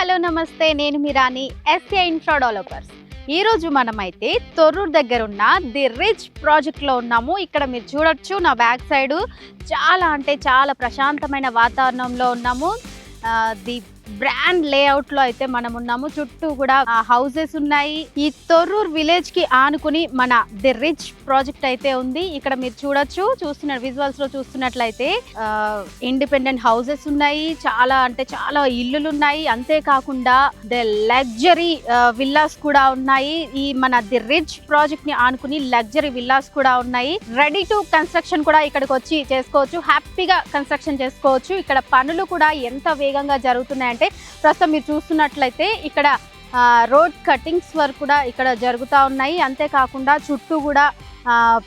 Hello నమస్తే, నేను మీ రాణి SA infra developers. ఈ రోజు మనమైతే తొర్రూరు దగ్గర ఉన్న ది రిచ్ ప్రాజెక్ట్ లో ఉన్నాము. ఇక్కడ మీరు చూడొచ్చు నా బ్యాక్ సైడ్ చాలా అంటే చాలా ప్రశాంతమైన వాతావరణంలో ఉన్నాము. ది బ్రాండ్ లేఅవుట్ లో అయితే మనం ఉన్నాము. చుట్టూ కూడా హౌసెస్ ఉన్నాయి. ఈ తొర్రూరు విలేజ్ కి ఆనుకుని మన ది రిచ్ ప్రాజెక్ట్ అయితే ఉంది. ఇక్కడ మీరు చూస్తున్న విజువల్స్ లో చూస్తున్నట్లయితే ఇండిపెండెంట్ హౌసెస్ ఉన్నాయి. చాలా అంటే చాలా ఇల్లులు ఉన్నాయి. అంతేకాకుండా ది లగ్జరీ విల్లాస్ కూడా ఉన్నాయి. ఈ మన ది రిచ్ ప్రాజెక్ట్ ని ఆనుకుని లగ్జరీ విల్లాస్ కూడా ఉన్నాయి. రెడీ టు కన్స్ట్రక్షన్ కూడా ఇక్కడికి వచ్చి చేసుకోవచ్చు. హ్యాపీగా కన్స్ట్రక్షన్ చేసుకోవచ్చు. ఇక్కడ పనులు కూడా ఎంత వేగంగా జరుగుతున్నాయంటే ప్రస్తుతం మీరు చూస్తున్నట్లయితే ఇక్కడ రోడ్ కటింగ్స్ వర్క్ కూడా ఇక్కడ జరుగుతూ ఉన్నాయి. అంతేకాకుండా చుట్టూ కూడా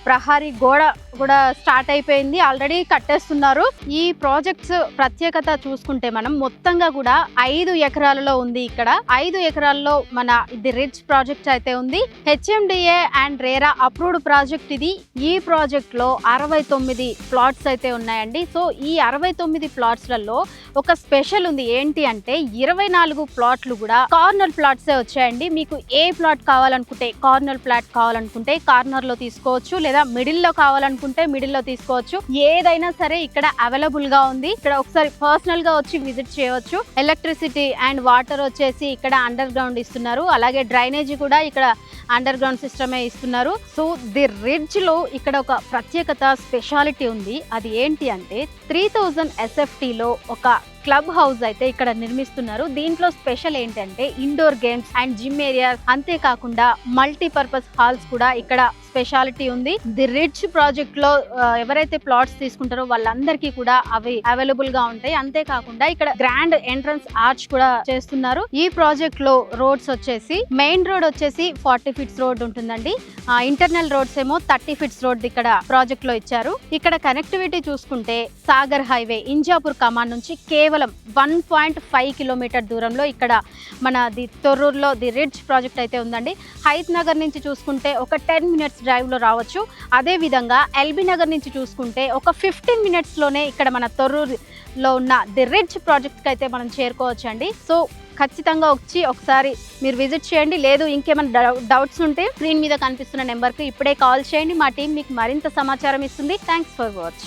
ప్రహారీ గోడ కూడా స్టార్ట్ అయిపోయింది, ఆల్రెడీ కట్టేస్తున్నారు. ఈ ప్రాజెక్ట్స్ ప్రత్యేకత చూసుకుంటే మనం మొత్తంగా కూడా 5 ఎకరాలలో ఉంది. ఇక్కడ 5 ఎకరాల్లో మన ది రిచ్ ప్రాజెక్ట్ అయితే ఉంది. HMDA and RERA approved project ఇది. ఈ ప్రాజెక్ట్ లో 69 ప్లాట్స్ అయితే ఉన్నాయండి. సో ఈ 69 ప్లాట్స్లలో ఒక స్పెషల్ ఉంది. ఏంటి అంటే 24 ప్లాట్లు కూడా కార్నర్ ప్లాట్సే వచ్చాయండి. మీకు ఏ ప్లాట్ కావాలనుకుంటే కార్నర్ ప్లాట్ కావాలనుకుంటే కార్నర్ లో తీసుకోవచ్చు, లేదా మిడిల్ లో కావాలనుకుంటే మిడిల్ లో తీసుకోవచ్చు. ఏదైనా సరే ఇక్కడ అవైలబుల్ గా ఉంది. ఇక్కడ ఒకసారి పర్సనల్ గా వచ్చి విజిట్ చేయవచ్చు. ఎలక్ట్రిసిటీ అండ్ వాటర్ వచ్చేసి ఇక్కడ అండర్ గ్రౌండ్ ఇస్తున్నారు. అలాగే డ్రైనేజీ కూడా ఇక్కడ అండర్ గ్రౌండ్ సిస్టమే ఇస్తున్నారు. సో ది రిడ్జ్ లో ఇక్కడ ఒక ప్రత్యేకత స్పెషాలిటీ ఉంది. అది ఏంటి అంటే 3000 SFT లో ఒక క్లబ్ హౌస్ అయితే ఇక్కడ నిర్మిస్తున్నారు. దీంట్లో స్పెషల్ ఏంటంటే indoor games and gym areas, అంతేకాకుండా మల్టీపర్పస్ హాల్స్ కూడా ఇక్కడ స్పెషాలిటీ ఉంది. ది రిచ్ ప్రాజెక్ట్ లో ఎవరైతే ప్లాట్స్ తీసుకుంటారో వాళ్ళందరికీ కూడా అవి అవైలబుల్ గా ఉంటాయి. అంతేకాకుండా ఇక్కడ గ్రాండ్ ఎంట్రన్స్ ఆర్చ్ కూడా చేస్తున్నారు. ఈ ప్రాజెక్ట్ లో రోడ్స్ వచ్చేసి మెయిన్ రోడ్ వచ్చేసి 40 ఫీట్స్ రోడ్ ఉంటుందండి. ఇంటర్నల్ రోడ్స్ ఏమో 30 ఫీట్స్ రోడ్ ఇక్కడ ప్రాజెక్ట్ లో ఇచ్చారు. ఇక్కడ కనెక్టివిటీ చూసుకుంటే సాగర్ హైవే ఇంజాపూర్ కమాన్ నుంచి కేవలం 1.5 కిలోమీటర్ దూరంలో ఇక్కడ మన ది తొర్రూరులో ది రిచ్ ప్రాజెక్ట్ అయితే ఉందండి. హైత్ నగర్ నుంచి చూసుకుంటే ఒక 10 మినిట్స్ డ్రైవ్ లో రావచ్చు. అదే విధంగా ఎల్బీ నగర్ నుంచి చూసుకుంటే ఒక 15 మినిట్స్ లోనే ఇక్కడ మన తొర్రూరులో ఉన్న ది రిచ్ ప్రాజెక్ట్ అయితే మనం చేరుకోవచ్చు అండి. సో ఖచ్చితంగా వచ్చి ఒకసారి మీరు విజిట్ చేయండి. లేదు ఇంకేమైనా డౌట్స్ ఉంటే స్క్రీన్ మీద కనిపిస్తున్న నెంబర్కి ఇప్పుడే కాల్ చేయండి. మా టీం మీకు మరింత సమాచారం ఇస్తుంది. Thanks for watch.